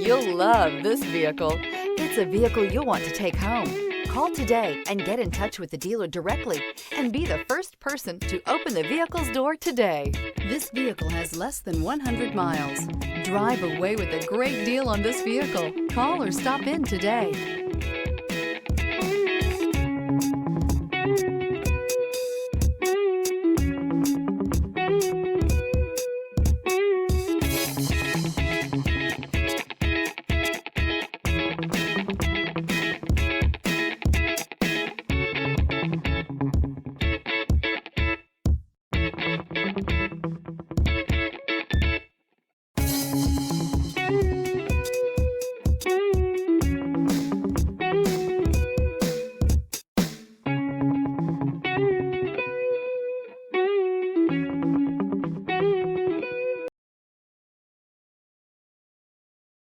You'll love this vehicle. It's a vehicle you'll want to take home. Call today and get in touch with the dealer directly and be the first person to open the vehicle's door today. This vehicle has less than 100 miles. Drive away with a great deal on this vehicle. Call or stop in today.